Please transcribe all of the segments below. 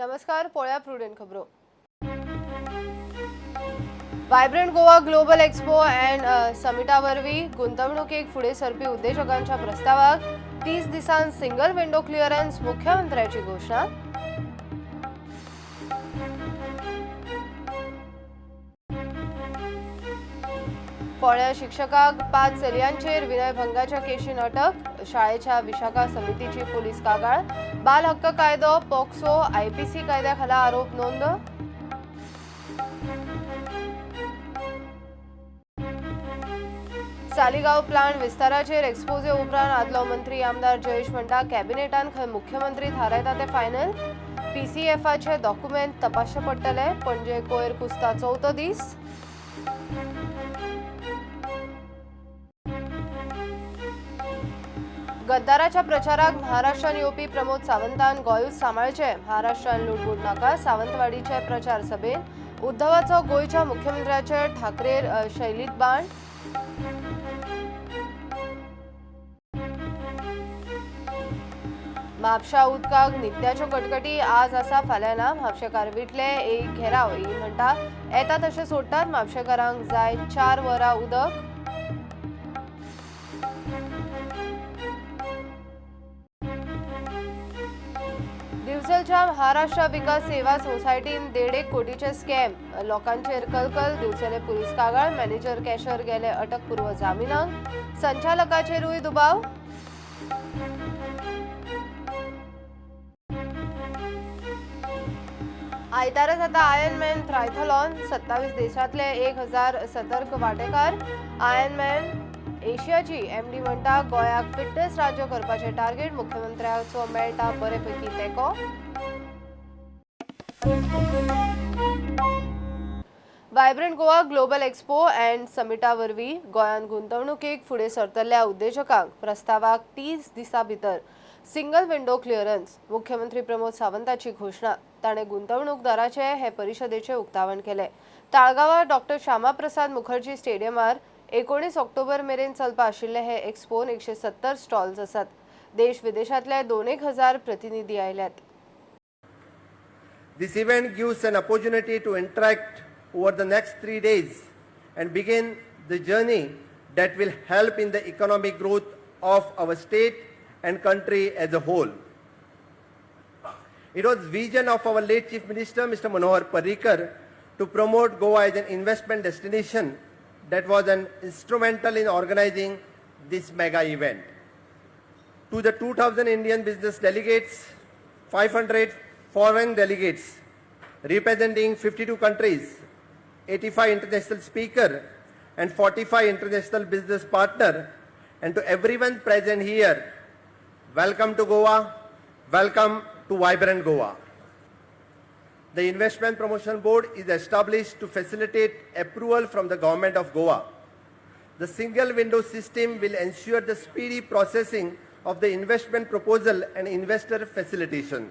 नमस्कार. पोळ्या प्रुडंट खबरो. Vibrant Goa global expo and समिटा वरवीं गुंतवणुकीक फुडें सरपी उद्देजकांच्या प्रस्तावाक 30 दिसांत सिंगल विंडो क्लिअरन्स. मुख्यमंत्र्याची घोषणा. पोळ्या शिक्षकाक 5 चलयांचेर विनयभंगाच्या केशीन अटक. शाळेच्या विशाखा समितीची पोलीस कागाळ. बाल हक्क कायदो, पॉक्सो, आयपीसी कायद्याखाला आरोप नोंद. सालिगांव प्लांट विस्ताराचेर एक्सपोजे उपरांत आदलो मंत्री आमदार जयेश म्हणटा कॅबिनेटान खंय मुख्यमंत्री थारायता ते फायनल. पीसीएफाचे डॉक्युमेंट तपासचे पडटले. पणजे कोयर कुस्ता 4थो दीस. गद्दाराच्या प्रचाराक महाराष्ट्रान येवपी प्रमोद सावंतान गोंयूच सांबाळचे. महाराष्ट्रान लुटबूट नाका. सावंतवाडीचे प्रचार सभेत उद्धवाचो गोंयच्या मुख्यमंत्र्याचेर ठाकरेर शैलीत बाण. म्हापशा उदकाक नित्याच्यो कटकटी आज आसा फाल्यां ना. म्हापशेकार विटले एक घेराव म्हणटा येता तशें सोडटात. म्हापशेकारांक जाय 4 वरां उदक. दिवचलच्या महाराष्ट्र विकास सेवा सोसायटीन 1.5 कोटीचे स्कॅम. लोकांचेर कलकल. दिवचले पुलीस कागाळ. मॅनेजर कॅशर गेले अटकपूर्व जामिनाक. संचालकाचेरूय दुबाव. आयतारा जाता आयर्नमॅन ट्रायथलॉन. 27 देशांतले 1000 सतर्क वांटेकार. आयर्नमॅन एशियाची एमडी म्हणटा गोंयाक फिटनेस राज्य करपाचे टार्गेट. मुख्यमंत्र्याचो मेळटा बरेपैकी तेंको. Vibrant Goa global expo and समिटा वरवीं गोंयान गुंतवणुकीक फुडें सरतल्ल्या उद्देजकांक प्रस्तावाक 30 दिसां भितर सिंगल विंडो क्लिअरन्स. मुख्यमंत्री प्रमोद सावंताची घोषणा. ताणें गुंतवणूकदाराचे हे परिशदेचे उक्तावण केले. ताळगांवां डॉ. श्यामाप्रसाद मुखर्जी स्टेडियमार 19 ऑक्टोबर मेरेन चलपा आशिल्ले हे एक्सपोन 170 स्टॉल्स आसात. देश विदेशांतले 2,000 प्रतिनिधी आयल्यात. This event gives an opportunity to interact over the next 3 days and begin the journey that will help in the economic growth of our state and country as a whole. It was vision of our late Chief Minister, Mr. Manohar Parrikar, to promote Goa as an investment destination that was an instrumental in organizing this mega event. To the 2,000 Indian business delegates, 500 foreign delegates representing 52 countries, 85 international speakers and 45 international business partners, and to everyone present here, welcome to Goa, welcome to Vibrant Goa. The Investment Promotion Board is established to facilitate approval from the Government of Goa. The single window system will ensure the speedy processing of the investment proposal and investor facilitation.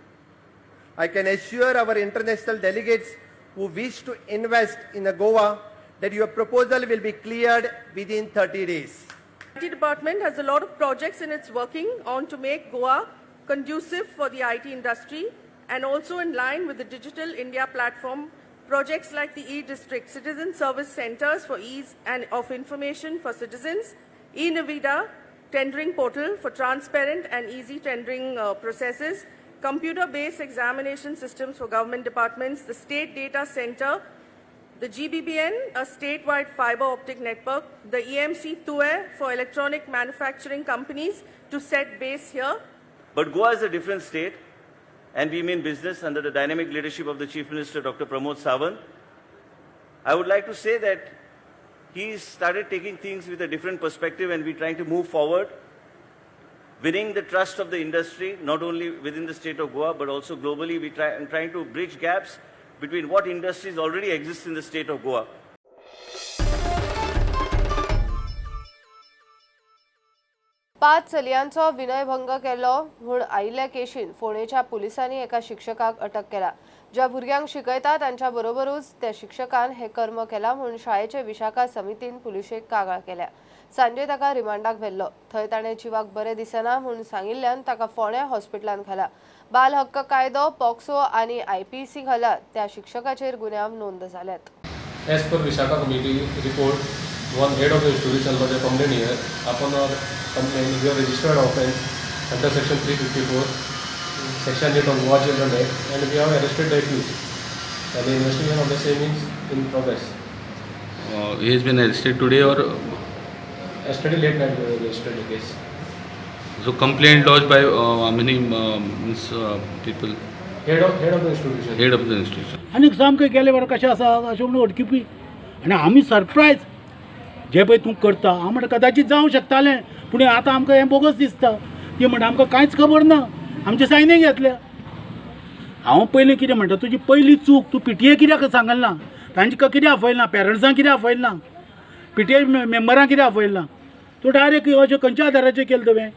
I can assure our international delegates who wish to invest in Goa that your proposal will be cleared within 30 days. The IT department has a lot of projects in its working on to make Goa conducive for the IT industry and also in line with the Digital India platform. Projects like the e-district, citizen service centers for ease and of information for citizens, e-Navida, tendering portal for transparent and easy tendering processes, computer-based examination systems for government departments, the state data center, the GBBN, a statewide fiber optic network, the EMC TUE for electronic manufacturing companies to set base here. But Goa is a different state, and we mean business under the dynamic leadership of the Chief Minister, Dr. Pramod Sawant. I would like to say that he started taking things with a different perspective, and we're trying to move forward, winning the trust of the industry, not only within the state of Goa, but also globally. We're trying to bridge gaps between what industries already exist in the state of Goa. पाच चलयांचो विनयभंग केलो म्हूण आयिल्ल्या केशीन फोंडेच्या पुलिसांनी एका शिक्षकाक अटक केला. ज्या भुरग्यांक शिकयता तांच्या बरोबरूच त्या शिक्षकान हे कर्म केला म्हूण शाळेचे विशाखा समितीन पुलिशेक कागाळ केल्या. सांजे ताका रिमांडाक व्हेल्लो. थंय ताणें जिवाक बरें दिसना म्हूण सांगिल्ल्यान ताका फोंड्या हॉस्पिटलांत घाला. बाल हक्क कायदो, पॉक्सो आणि IPC घाला त्या शिक्षकाचेर गुन्यांव नोंद जाल्यात. As per Vishaka Committee report, one head of the institution was a complaint here. Upon our complaint, we have registered offence under section 354, section 8 of Goa Children Act, and we have arrested the accused. And the investigation of the same is in progress. He has been arrested today, or Yesterday late night we have registered the case. so complaint lodged by how many people? Head of the institution. Head of the institution. आनी सामकें गेले बरें कशें आसा अशें म्हणून अडकिपी आनी आमी सरप्रायज जे पळय तूं करता हांव म्हणटा कदाचीत जावं शकतालें पूण आतां आमकां हें बोगस दिसता ती म्हणटा आमकां कांयच खबर ना आमचे सायने घेतल्या हांव पयलीं कितें म्हणटा तुजी पयली चूक तूं PTA कित्याक सांगलें ना तांकां कित्याक आपयल ना पेरंट्सांक कित्याक आपयल ना PTA मेंबरांक कित्याक आपयल ना तूं डायरेक्ट अशें खंयच्या आदाराचेर केलें तुवें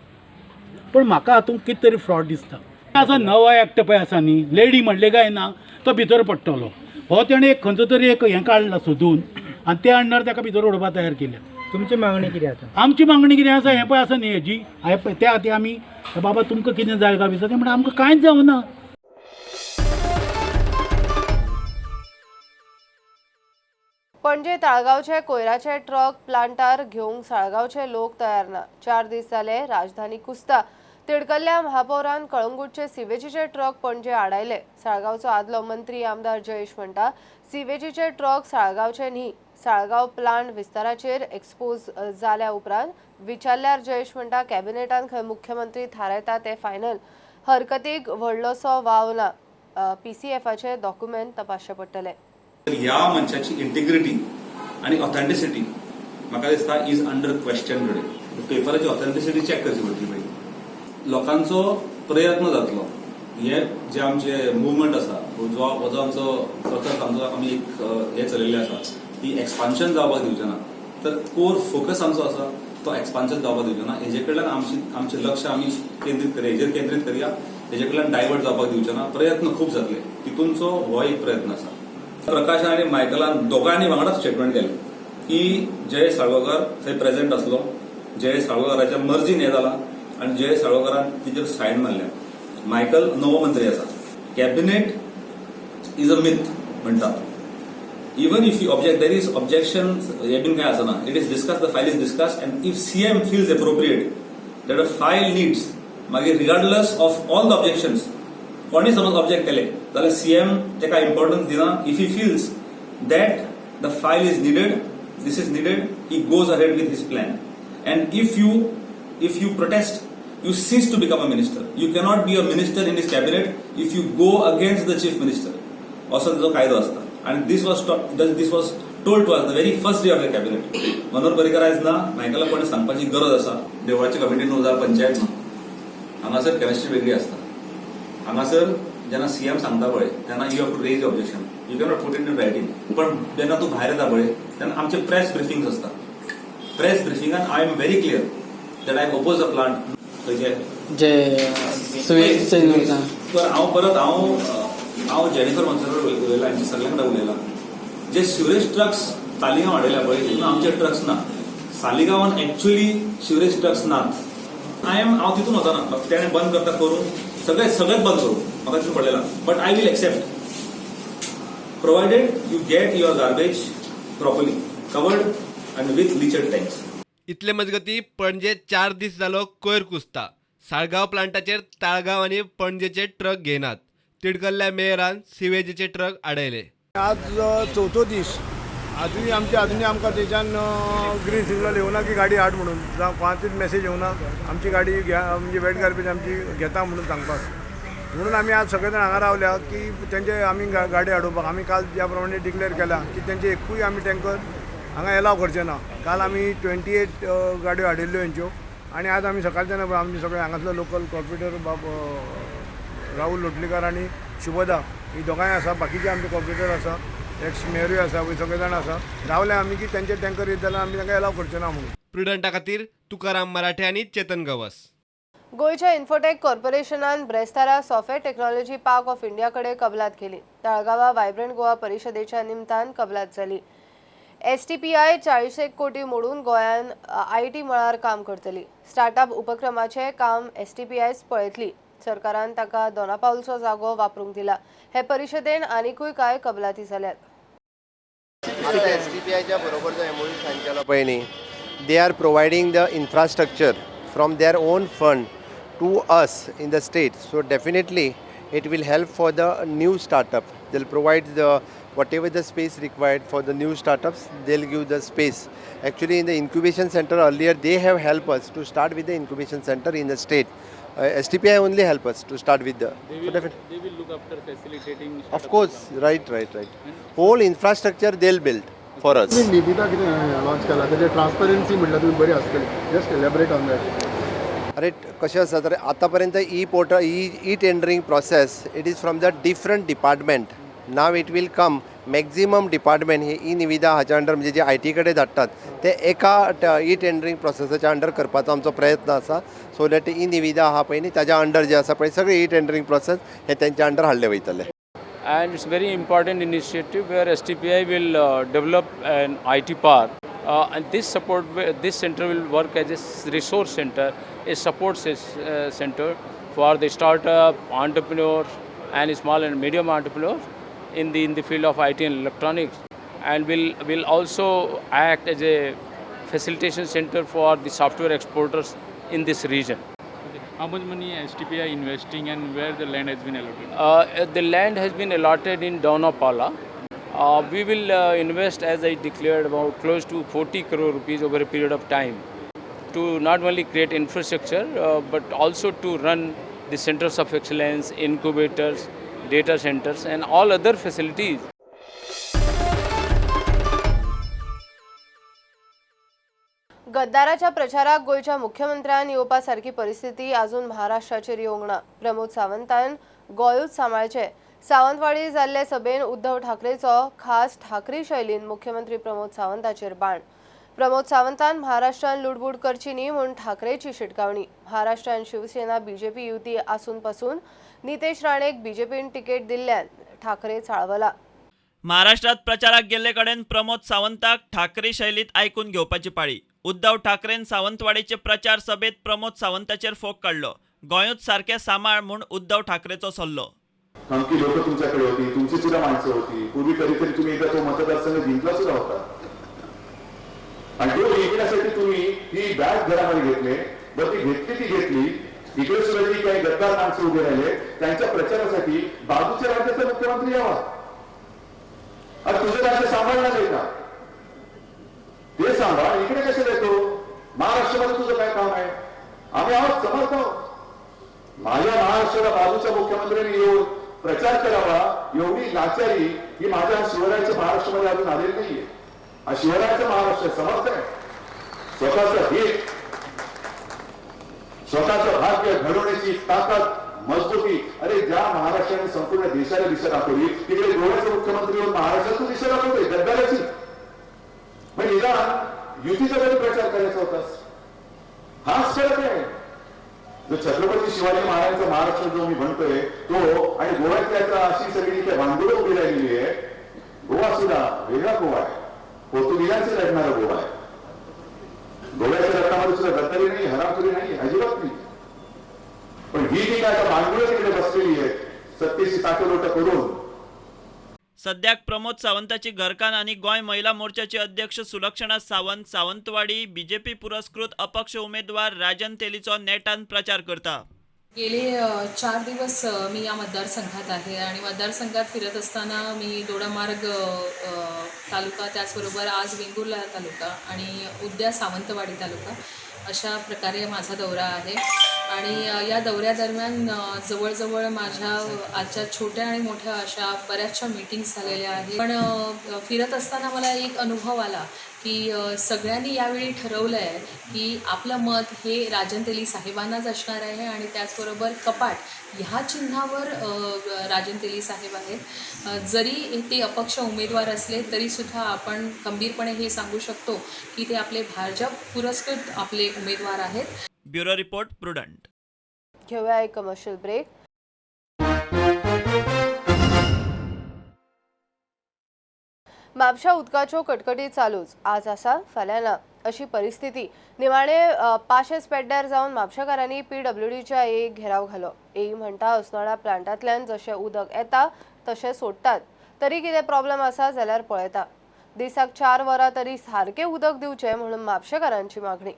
पण म्हाका हातूंत कितें तरी फ्रॉड दिसता आसा नवा एक्ट पळय आसा न्ही लेडी म्हणले काय ना तो भितर पडटलो हो तेणें एक खंयचो तरी एक हें काडला सोदून आनी त्या अंडर ताका भितर उडोवपाक तयार केल्या. तुमची मागणी कितें आसा? आमची मागणी कितें आसा हें पळय आसा न्ही हेजी हांवें पळय त्या खातीर आमी बाबा तुमकां कितें जाय काय विचारता म्हणटा आमकां कांयच जावना. पणजे ताळगावचे कोयराचे ट्रक प्लांटार घेवंक साळगावचे लोक तयार ना. 4 दीस जाले राजधानी कुसता. तिडकल्ल्या महापौरान कळंगूटचे सीवेजीचे ट्रक पणजे आडायले. साळगावचो आदलो मंत्री आमदार जयेश म्हणटा सीवेजीचे ट्रक साळगावचे न्ही. साळगाव प्लांट विस्ताराचेर एक्सपोज जाल्या उपरांत विचारल्यार जयेश म्हणटा कॅबिनेटान खंय मुख्यमंत्री थारायता ते फायनल. हरकतीक व्हडलोसो वाव ना. PCFचे डॉक्युमेंट तपासचे पडटले. ह्या मनशाची इंटिग्रिटी आणि ऑथेंटिसिटी म्हाका दिसता इज अंडर क्वेश्चन टुडे. पेपराची ऑथेंटिसिटी चॅक करची पडटली पयली. लोकांचो प्रयत्न जातलो हे जे आमचे मुवमेंट आसा जो आमचो सतत आमी एक हे चलयल्ले आसा ती एक्सपान्शन जावपाक दिवचे ना. तर कोर फोकस आमचो आसा तो एक्सपान्शन जावपाक दिवचे ना. हेजे कडल्यान आमचे लक्ष आमी केंद्रीत करया हेजेर केंद्रीत करया. हेजे कडल्यान डायवर्ट जावपाक दिवचे ना. प्रयत्न खूब जातले तितूनचो हो एक प्रयत्न आसा. प्रकाश आणि मायकलान दोगांनी वांगडाच स्टेटमेंट केलें की जयेश साळगांवकर थंय प्रेझेंट आसलो. जयेश साळगांवकराच्या मर्जीन हें जालां आणि जयेश साळगांवकरान तिचेर सायन मारल्या. मायकल नवो मंत्री आसा. कॅबिनेट इज अ मिथ म्हणटा. Even if you object there is objection हे बीन काय आसना. It is discuss the file is discuss and if CM feels appropriate that a file needs मागीर regardless of all the objections कोणी समज object केले जाल्यार CM तेका इम्पॉर्टन्स दिना. If he feels that the file is needed this is needed, he goes ahead with his plan. And if you protest, you cease to become a minister. You cannot be a minister in his cabinet if you go against the chief minister. Also जो कायदो असता. And this was told to us the very first day of the cabinet. Manohar Parrikar आयज ना मायकला कोणी सांगपाची गरज आसा. देवळाची कमिटी न्हू जाल्यार पंचायत ना. हांगासर केमिस्ट्री वेगळी असता. हांगासर जेन्ना CM सांगता पळय तेन्ना you have to raise objection. You cannot put in writing. पण जेन्ना तूं भायर येता पळय तेन्ना आमचे प्रेस ब्रिफिंग्स आसता. प्रेस ब्रिफिंगान I am very clear that I oppose a plant खंयचे तर हांव जेनिफर मन्सर उलयला हांची सगळ्यां कडेन उलयला. जे सिवरेज ट्रक्स तालिगांव हाडयल्या पळय तितून आमचे ट्रक्स ना. सालिगांवान एक्च्युअली सिवरेज ट्रक्स नात. हांव तितून वचना. तेणें बंद करता करून सगळेंच बंद करूं म्हाका तितून पडलेला. But I will accept provided you get your garbage properly covered and with leached tanks. इतले मजगती पणजे 4 दीस जालो कोयर कुसता. साळगांव प्लांटाचेर ताळगांव आणि पणजेचे ट्रक घेनात. तिडकल्ल्या मेयरान सिवेजीचे ट्रक आडयले. आज 4थो दीस अजूनही आमकां थंयच्यान ग्रीन सिग्नल येवना की गाडी हाड म्हणून जावं कोणाचीच मेसेज येवना आमची गाडी म्हणजे वेट गार्बेज आमची घेता म्हणून सांगपाक. म्हणून आमी आज सगळे जाण हांगा रावल्या की तेंचे आमी गाडी हाडोवपाक. आमी काल ज्या प्रमाणे डिक्लेअर केला की तेंचे एकूय आमी टँकर हांगा एलाव करचे ना. काल आमी 28 गाडयो हाडिल्ल्यो हेंच्यो आनी आज आमी सकाळच्यान आमी सगळे हांगासलो लोकल कॉर्पोरेटर राहुल लोटलीकर आनी शुभदा ही दोगांय आसा. बाकीचे आमचे कॉर्पोरेटर आसा एक्स मेयरूय आसा पळय सगळे जाण आसा. रावले आमी की तेंचे टँकर येत जाल्यार आमी तांकां एलाव करचे ना म्हणून. प्रुडंटा खातीर तुकाराम मराठे आणि चेतन गवस. गोयच्या इन्फोटेक कॉर्पोरेशनान ब्रेस्तारा software technology park of India कडे कबलात केली. ताळगांवा वायब्रंट गोवा परिशदेच्या निमतान कबलात जाली. STPI 40 कोटी मोडून गोंयान IT मळार काम करतली. स्टार्टअप उपक्रमाचे काम STPIच पळयतली. सरकारान ताका दोनापावलचो जागो वापरूंक दिला. हे परिशदेन आनीकूय कांय कबलाती जाल्यात. आता STPIच्या बरोबर जो MOU सायन केला पळय न्ही, they are providing the infrastructure from their own fund to us in the state. So definitely it will help for the new startup. They'll provide the whatever the space required for the new startups. They'll give the space. Actually, in the incubation center earlier, they have helped us to start with the incubation center in the state. STPI only help us to start with the. They will look after facilitating. Of course, right. Whole infrastructure they'll build for us. निविदा कितें launch केला तेजे transparency म्हटल्यार तुमी बरी आसतली. Just elaborate on that. अरे कशें आसा तर आतापर्यंत e tendering process it is from the different department. Now it will come maximum department हे ई निविदा हाच्या अंडर म्हणजे जे IT कडेन धाडटात ते एका ई टेंडरिंग प्रोसेसाच्या अंडर करपाचो आमचो प्रयत्न आसा. सो दॅट ई निविदा आहा पळय न्ही ताच्या अंडर जे आसा पळय सगळे ई टेंडरिंग प्रोसेस हे तेंच्या अंडर हाडले वयतले. And it's very important initiative where STPI will develop an IT park. And this center will work as a resource center, a support center for the startup, entrepreneurs, and small and medium entrepreneurs in the field of IT and electronics, and will also act as a facilitation center for the software exporters in this region. How much money STPI investing and where the land has been allocated? The land has been allotted in Donapala. We will invest, as I declared, about close to 40 crore rupees over a period of time to not only create infrastructure but also to run the centers of excellence, incubators, data centers and all other facilities. गद्दाराच्या प्रचाराक गोयच्या मुख्यमंत्र्यान येवपा सारखी परिस्थिती अजून महाराष्ट्राचेर येवंक ना. प्रमोद सावंतान गोंयूच सांबाळचे. सावंतवाडी जाल्ले सभेन उद्धव ठाकरेचो खास ठाकरे शैलीन मुख्यमंत्री प्रमोद सावंताचेर बाण. प्रमोद सावंतान महाराष्ट्रान लुडबूड करची न्ही म्हूण ठाकरेची शिटकावणी. महाराष्ट्रान शिवसेना BJP युती आसून पासून नितेश राणेक BJPन तिकेट दिल्ल्यान ठाकरे चाळवला. महाराष्ट्रात प्रचाराक गेल्ले कडेन प्रमोद सावंताक ठाकरे शैलीत आयकून घेवपाची पाळी. उद्धव ठाकरेन सावंतवाडीचे प्रचार सभेत प्रमोद सावंताचेर फोग काढलो. गोंयूच सारखे सांबाळ म्हूण उद्धव ठाकरेचो सल्लो. थंकी लोक तुमच्याकडे होती, तुमची सुद्धा माणसं होती. पूर्वी कधीतरी तुम्ही एकदा तो मतदारसंघ जिंकला सुद्धा होता आणि तो जिंकण्यासाठी तुम्ही ही बॅग घरामध्ये घेतले. बरं ती घेतली. इकडे सुद्धा जी काही गद्दार माणसं उभे राहिले त्यांच्या प्रचारासाठी बाजूच्या राज्याचा मुख्यमंत्री यावा. आणि तुझं राज्य सांभाळणार आहे का ते सांभाळ. इकडे कसे देतो? महाराष्ट्रामध्ये तुझं काय काम आहे? आम्ही आहोत, समर्थ आहोत. माझ्या महाराष्ट्राला बाजूच्या मुख्यमंत्र्यांनी येऊन प्रचार करावा एवढी लाचारी ही माझ्या शिवरायाच्या महाराष्ट्रामध्ये अजून आलेली नाहीये. हा शिवरायाचा महाराष्ट्र समर्थ आहे. स्वतःचं हित, स्वतःचं भाग्य घडवण्याची ताकद, मजबूती. अरे ज्या महाराष्ट्राने संपूर्ण देशाला दिशा दाखवली तिकडे गोव्याचे मुख्यमंत्री येऊन महाराष्ट्रातून दिशा दाखवते गद्दाराची. पण निदान युतीचा कधी प्रचार करायचा होतास? हाच फरक आहे. जो छत्रपती शिवाजी महाराजांचा महाराष्ट्र जो मी म्हणतोय तो आणि गोव्यातल्या अशी सगळी इथे भांडुळं उभी राहिलेली आहे. गोवा सुद्धा वेगळा गोवा आहे. पोर्तुगीजांचे लढणारा गोवा आहे. गोव्याच्या रक्तामध्ये सुद्धा गद्दारी नाही, हरामखोरी नाही, अजिबात नाही. पण ही जी काय भांडुळं तिकडे बसलेली आहे सत्तेची ताटलोट करून. सद्याक प्रमोद सावंताची घरकान आणि गोंय महिला मोर्चाचे अध्यक्ष सुलक्षणा सावंत सावंतवाडी BJP पुरस्कृत अपक्ष उमेदवार राजन तेलीचो नेटान प्रचार करता. गेले 4 दिवस मी या मतदारसंघात आहे आणि मतदारसंघात फिरत असताना मी दोडामार्ग तालुका, त्याचबरोबर आज वेंगुर्ला तालुका आणि उद्या सावंतवाडी तालुका अशा प्रकारे माझा दौरा आहे. आणि या दौऱ्यादरम्यान जवळजवळ माझ्या आजच्या छोट्या आणि मोठ्या अशा बऱ्याचशा मीटिंग्स झालेल्या आहेत. पण फिरत असताना मला एक अनुभव आला की सगळ्यांनी यावेळी ठरवलं आहे की आपलं मत हे राजन तेली साहेबांनाच असणार आहे आणि त्याचबरोबर कपाट ह्या चिन्हावर राजन तेली साहेब आहेत. जरी ते अपक्ष उमेदवार असले तरीसुद्धा आपण खंबीरपणे हे सांगू शकतो की ते आपले भाजप पुरस्कृत आपले उमेदवार आहेत. Bureau report prudent. घेऊया एक कमर्शियल ब्रेक. म्हापशा उदकाच्यो कटकटी चालूच. आज आसा फाल्यां ना. अशी परिस्थिती निमाणे पाशेच पेड्ड्यार जावन म्हापशेकारांनी PWDच्या एक घेराव घालो. म्हणटा अस्नोडा प्लांटांतल्यान जशें उदक येता तशें सोडटात, तरी कितें प्रॉब्लेम आसा जाल्यार पळयता. दिसाक 4 वरां तरी सारकें उदक दिवचें म्हणून म्हापशेकारांची मागणी.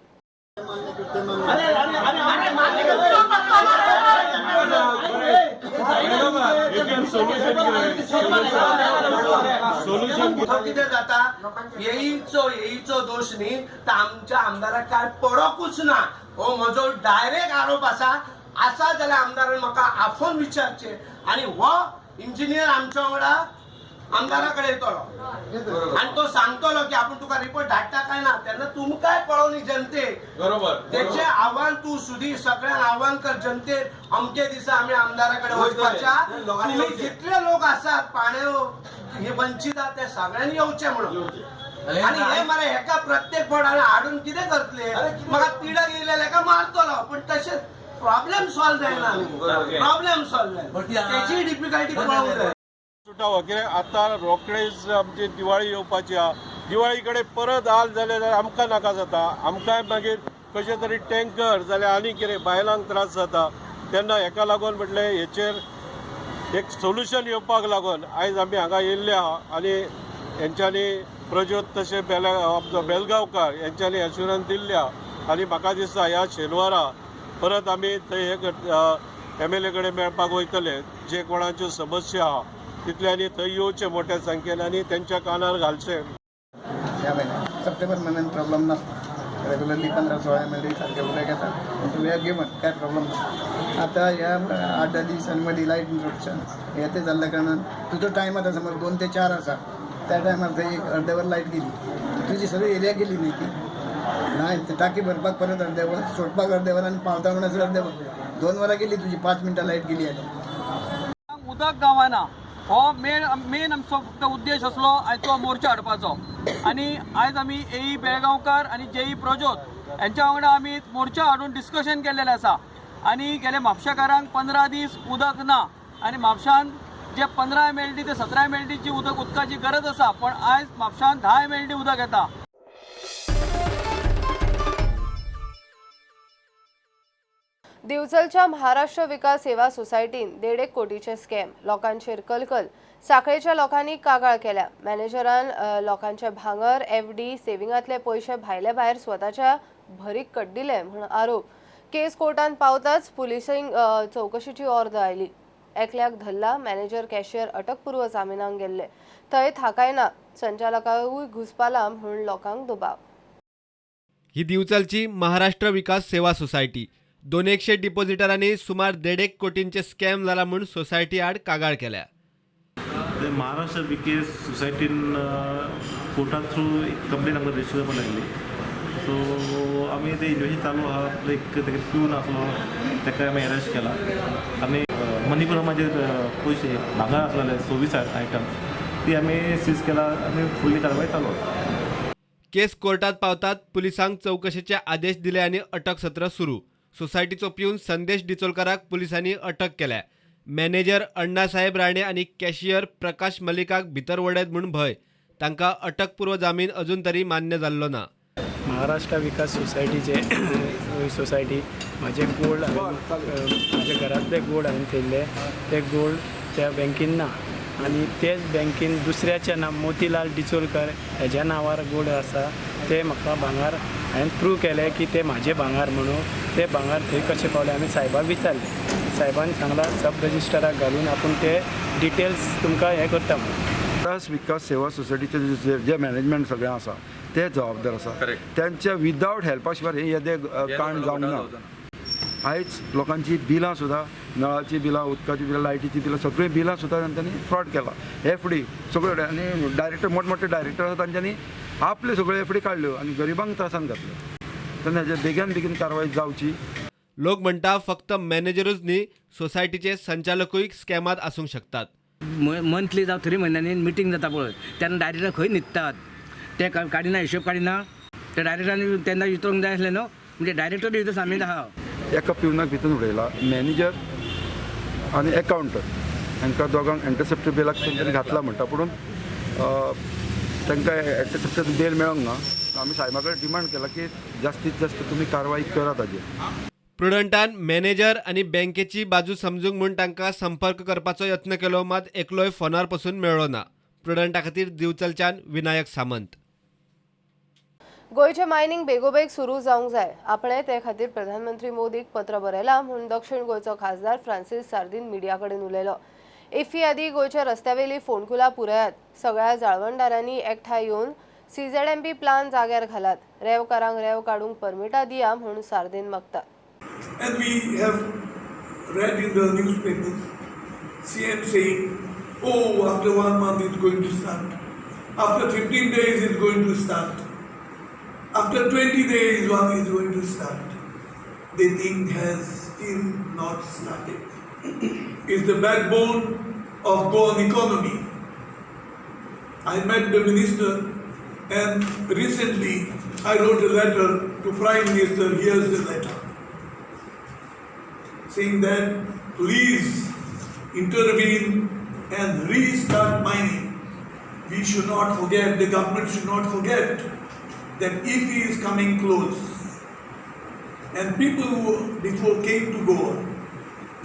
कितें जाता येईचो दोष न्ही, तर आमच्या आमदाराक काय पडोकूच ना. हो म्हजो डायरेक्ट आरोप आसा जाल्यार आमदारान म्हाका आफोन विचारचे आनी हो इंजिनियर आमच्या वांगडा आमदाराकडे येतलो आणि तो सांगतलो की आपण तुका रिपोर्ट धाडटा काय ना. तेन्ना तुमकांय कळोवनी जनतेक. बरोबर. तेचे आव्हान तू सुधी सगळ्यांक आव्हान कर जनतेक अमके दिसा आमी आमदाराकडे वचपाच्या. तुम्ही जितले लोक आसात पाण्यो हे वंचित आहात ते सगळ्यांनी येवचे म्हणून. आणि हे मरे हेका प्रत्येक बोर्डान हाडून कितें करतले. म्हाका तिडक येयलेले हेका मारतलो, पण तशें प्रॉब्लेम सॉल्व जायना. प्रॉब्लेम सॉल्व जायना, तेची डिफिकल्टी पळोवंक जाय. सुटावं कित्याक आतां रोखडेच आमची दिवाळी येवपाची आहा. दिवाळी कडेन परत आल जाल्यार आमकां नाका जाता. आमकांय मागीर कशें तरी टँकर जाल्यार आनी कितें बायलांक त्रास जाता. तेन्ना हेका लागून म्हटलें हेचेर एक सोल्युशन येवपाक लागून आयज आमी हांगा येयल्ले आहा. आनी हेंच्यांनी प्रज्योत तशें बेलगांवकार हेंच्यांनी एश्युरन्स दिल्ल्या. आनी म्हाका दिसता ह्या शेनवारा परत आमी थंय MLA कडेन मेळपाक वयतले. जे कोणाच्यो समस्या आहा तितल्यांनी थंय येवचे मोठ्या संख्येन आनी तेंच्या कानार घालचे. ह्या म्हयन्यात सप्टेंबर म्हयन्यात प्रॉब्लेम नासता. रेग्युलरली 15-16 MLA सारखे उदक येतात. वी आर गिवन काय प्रॉब्लेम ना. आता ह्या 8 दिसांनी लायट इंट्रोडक्शन हे ते जाल्ल्या कारणान तुजो टायम आतां समज 2 ते 4 आसा, त्या टायमार थंय एक अर्देवर लायट गेली. तुजी सगळी एरिया गेली न्ही ती. नाही ते टाकी भरपाक परत अर्देवर, सोडपाक अर्देवर आनी पावता म्हणसर अर्देवर. 2 वरां गेली तुजी, 5 मिनटां लायट गेली. आनी उदक गावाना हो मेन आमचो फक्त उद्देश असलो आयचो मोर्चा हाडपाचो. आनी आयज आमी AE बेळगांवकार आनी JE प्रज्योत यांच्या वांगडा आमी मोर्चा हाडून डिस्कशन केल्लेलें आसा. आनी गेले म्हापशेकारांक 15 दीस उदक ना. आनी म्हापशान जे 15 MLD ते 17 MLDची उदकाची गरज आसा, पण आयज म्हापशान 10 MLD उदक येता. दिवचलच्या महाराष्ट्र विकास सेवा सोसायटीन 1.5 कोटीचे स्कॅम. लोकांचेर कलकल. साखळेच्या लोकांनी कागाळ केल्या. मॅनेजरान लोकांचे भांगर, FD, सेव्हिंगातले पयशे भायले भायर स्वताच्या भरीक कड्डिले म्हणून आरोप. केस कोर्टान पावताच पुलिसांक चौकशीची ऑर्डर आयली. एकल्याक धरला. मॅनेजर, कॅशियर अटकपूर्व जामिनाक गेल्ले. थंय थाकायना. संचालकांकूय घुसपाला म्हणून लोकांक दुबाव. ही दिवचलची महाराष्ट्र विकास सेवा सोसायटी. 200 डिपॉझिटरांनी सुमार 1.5 कोटींचे स्कॅम जाला म्हणून सोसायटी आड कागाळ केल्या. महाराष्ट्र विकास सोसायटीन कोर्टा थ्रू एक कंप्लेन आमकां रजिस्टर करपाक लागली. सो आमी ते इन्वेस्टिगेशन चालू आहा. एक तेका पिवन आसलो, तेका आमी अरेस्ट केला. आनी मणिपुरमाचेर पयशे भांगर आसलेले 26 आयटम्स ती आमी सीज केला आनी फुडली कारवाय चालू आसा. केस कोर्टात पावतात पुलिसांक चौकशीचे आदेश दिले आनी अटक सत्र सुरू. सोसायटीचो पिऊन संदेश डिचोलकाराक पुलिसांनी अटक केल्या. मॅनेजर अण्णासाहेब राणे आणि कॅशियर प्रकाश मलिकाक भितर वडयत म्हणून भय. तांकां अटकपूर्व जामीन अजून तरी मान्य जाल्लो ना. महाराष्ट्र विकास सोसायटीचे सोसायटी माझे गोल्ड माझ्या घरातले गोल्ड हांवें थेयल्ले. ते गोल्ड त्या बँकेन ना आणि तेच बँकेन दुसऱ्याच्या नांव मोतीलाल डिचोलकर हेज्या नांवार गोल्ड आसा. ते म्हाका भांगार हांवें प्रूव केलें की ते म्हाजे भांगार म्हणून. ते भांगार थंय कशें पावले आमी सायबाक विचारलें. सायबान सांगला सब रजिस्टराक घालून आपूण ते डिटेल्स तुमकां हें करता म्हणून. महाराष्ट्र विकास सेवा सोसायटीचे जे मॅनेजमेंट सगळें आसा ते जबाबदार आसा. त्यांच्या विदाउट हेल्पा शिवाय हे येदे कांड जावंक ना. आयज लोकांची बिलां सुद्दां, नळाची बिलां, उदकाची बिलां, लायटीची बिलां, सगळीं बिलां सुद्दां तांच्यांनी फ्रॉड केला. FD सगळ्यो आनी डायरेक्टर मोठमोठे डायरेक्टर आसा तांच्यांनी आपले सगळे FD काडल्यो आनी गरिबांक त्रासान घातल्यो. तेन्ना हेजे बेगीन कारवाय जावची. लोक म्हणटा फक्त मॅनेजरूच न्ही, सोसायटीचे संचालकूय स्कॅमात आसूंक शकतात. मंथली जावं 3 म्हयन्यांनी मिटींग जाता पळय, तेन्ना डायरेक्टर खंय न्हिदतात. ते काडिना, हिशोब काडिना. ते डायरेक्टरांनी तेन्ना विचारूंक जाय आसलें न्हू. म्हणजे डायरेक्टर हितून सामील आहा. एका पिवनाक भितर उडयला. मॅनेजर आनी एकावंटर हांकां दोगांक एंटरसेप्टर बेलाक तेंच्यांनी घातला म्हणटा, पूण तांकां एंटरसेप्टर बेल मेळोंक ना. आम्ही साहेबाकडे डिमांड केला की जास्तीत जास्त तुम्ही कारवाई करा ताजेर. प्रुडंटान मॅनेजर आणि बँकेची बाजू समजूंक म्हूण तांकां संपर्क करपाचो यत्न केलो, मात एकलोय फोनार पसून मेळ्ळो ना. प्रुडंटा खातीर दिवचलच्यान विनायक सामंत. गोयचे मायनिंग बेगोबेग सुरू जावंक जाय. आपणे ते खातीर प्रधानमंत्री मोदीक पत्र बरयलां म्हूण दक्षिण गोंयचो खासदार फ्रांसीस सार्दीन मिडिया कडेन उलयलो. एफी आदी गोयच्या रस्त्यावेली फोंडकुलां पुरायात. सगळ्या जाळवणदारांनी एकठांय येवन CZMP प्लान जाग्यार घालात. रेवकारांक रेव काडूंक परमिटां दिया म्हूण सार्दीन मागतात. And we have read in the newspapers, CM saying, oh, after 1 month it's going to start. After 15 days it's going to start. After 20 days one is going to start. The thing has still not started. It's the backbone of Goan economy. I met the minister and recently I wrote a letter to Prime Minister. Here's the letter. Saying that please intervene and restart mining. We should not forget, the government should not forget that if he is coming close, and people who before came to Goa,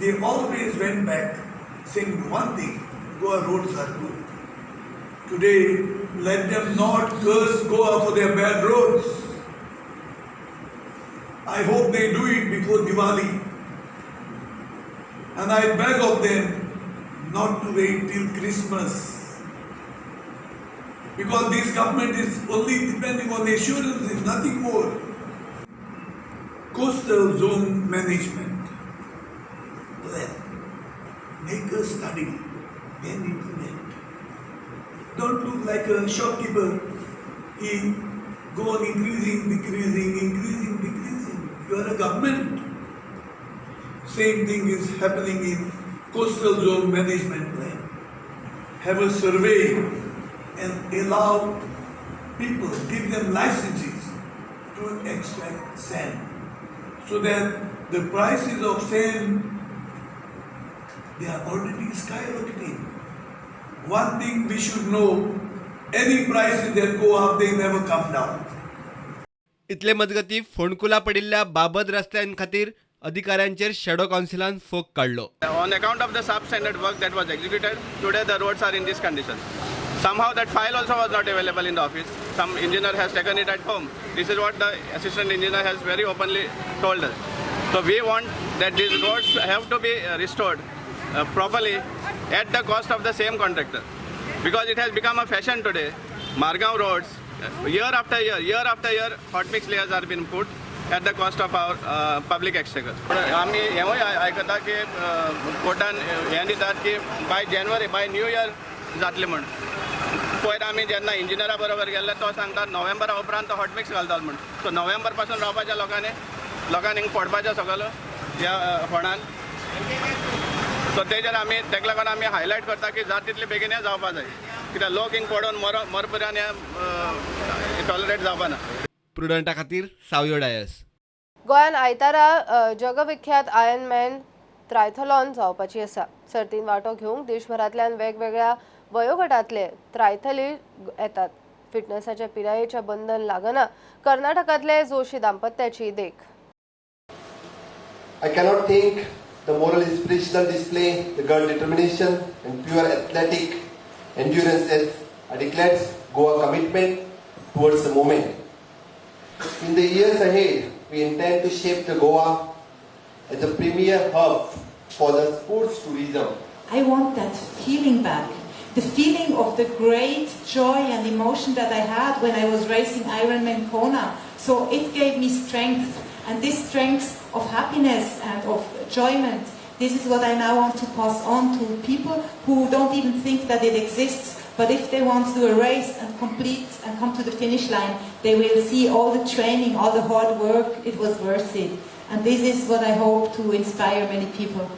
they always went back saying one thing, Goa roads are good. Today, let them not curse Goa for their bad roads. I hope they do it before Diwali. And I beg of them not to wait till Christmas, because this government is only depending on assurances, nothing more. Coastal zone management plan. Make a study, then implement. Don't look like a shopkeeper. He go on increasing, decreasing. You are a government. Same thing is happening in coastal zone management plan. Have a survey and allow people, give them licenses to extract sand, so that the prices of sand, they are already skyrocketing. One thing we should know, any prices that go up, they never come down. इतले मजगती फोंडकुला पडिल्ल्या बाबत रस्त्यां खातीर अधिकाऱ्यांचेर shadow काउन्सिलान fog काढलो. On account of the substandard work that was executed, today the roads are in this condition. Somehow that file also was not available in the office. Some engineer has taken it at home. This is what the assistant engineer has very openly told us. So we want that these roads have to be restored properly at the cost of the same contractor. Because it has become a fashion today. Margaon roads, year after year, hot mix layers are being put at the cost of our public exchequer. आम्ही हेवूय आयकता की कोर्टान हें दितात की bye new year जातलें म्हण. पयर आमी जेन्ना इंजिनियरा बरोबर गेल्ले तो सांगता नोव्हेंबरा उपरांत तो हॉट मिक्स घालतात म्हण. सो नोव्हेंबर पासून रावपाच्या लोकांनी हिंग पडपाचें सगळो ह्या फोंडान. सो तेजेर आमी तेका लागून आमी हायलायट करता की जाता तितले बेगीन हें जावपा जाय, कित्याक लोक हिंग पडोवन मरपर्यंत हें टॉलरेट जावपा ना. प्रुडंटा खातीर सावयो डायस. गोंयान आयतारा जगविख्यात आयर्नमॅन ट्रायथलॉन जावपाची आसा. सर्तीन वांटो घेवंक देशभरांतल्यान वेगवेगळ्या वयोगटांतले ट्रायथली येतात. फिटनेसाच्या पिरायेच्या बंधन लागना. कर्नाटकांतले जोशी दाम्पत्याची देख. I cannot think the moral inspirational display, the girl determination and pure athletic endurance as declares Goa commitment towards the moment. In the years ahead, we intend to shape the Goa as a premier hub for the sports tourism. I want that feeling back, the feeling of the great joy and emotion that I had when I was racing Ironman Kona. So it gave me strength, and this strength of happiness and of enjoyment, this is what I now want to pass on to people who don't even think that it exists. But if they want to do a race and complete and come to the finish line, they will see all the training, all the hard work, it was worth it. And this is what I hope to inspire many people.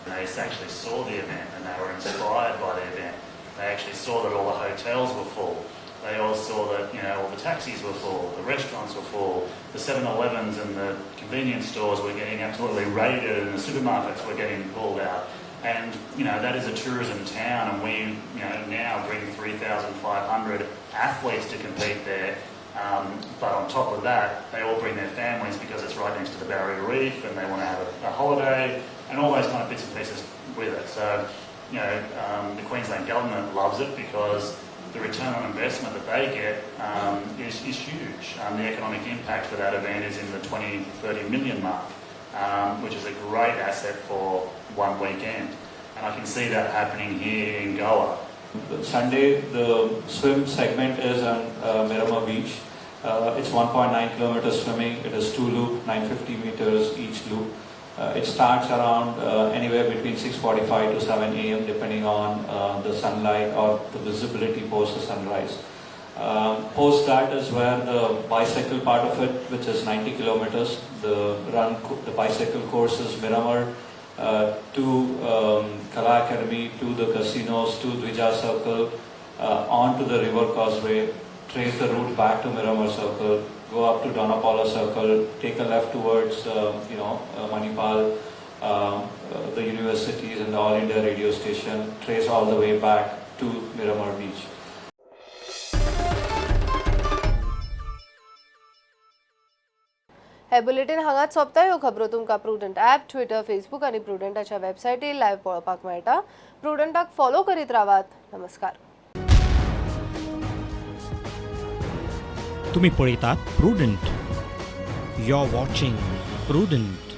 They actually saw the event and they were inspired by the event. They actually saw that all the hotels were full. They all saw that, all the taxis were full, the restaurants were full, the 7-Elevens and the convenience stores were getting absolutely raided and the supermarkets were getting pulled out. And, that is a tourism town, and we, now bring 3,500 athletes to compete there. But on top of that, they all bring their families because it's right next to the Barrier Reef and they want to have a holiday and all those kind of bits and pieces with it. So, the Queensland government loves it because the return on investment that they get is huge. The economic impact for that event is in the 20 to 30 million mark, which is a great asset for one weekend. And I can see that happening here in Goa. Sunday, the swim segment is on Miramar Beach. It's 1.9 kilometers swimming. It is 2 loop, 950 meters each loop. It starts around anywhere between 6:45 to 7 a.m. depending on the sunlight or the visibility post the sunrise. Post that is where the bicycle part of it, which is 90 kilometers. The bicycle course is Miramar to Kala Academy, to the casinos, to Dvija Circle, onto the river causeway, trace the route back to Miramar Circle, go up to Donapala Circle, take a left towards Manipal, the universities and the All India radio station, trace all the way back to Miramar Beach. हे bulletin हांगाच सोंपता. ह्यो खबरो तुमकां prudent app, Twitter, Facebook आनी प्रुडंटाच्या वेबसायटीर live पळोवपाक मेळटा. प्रुडंटाक follow करीत रावात. नमस्कार. तुम्ही पळयतात Prudent. You are watching prudent.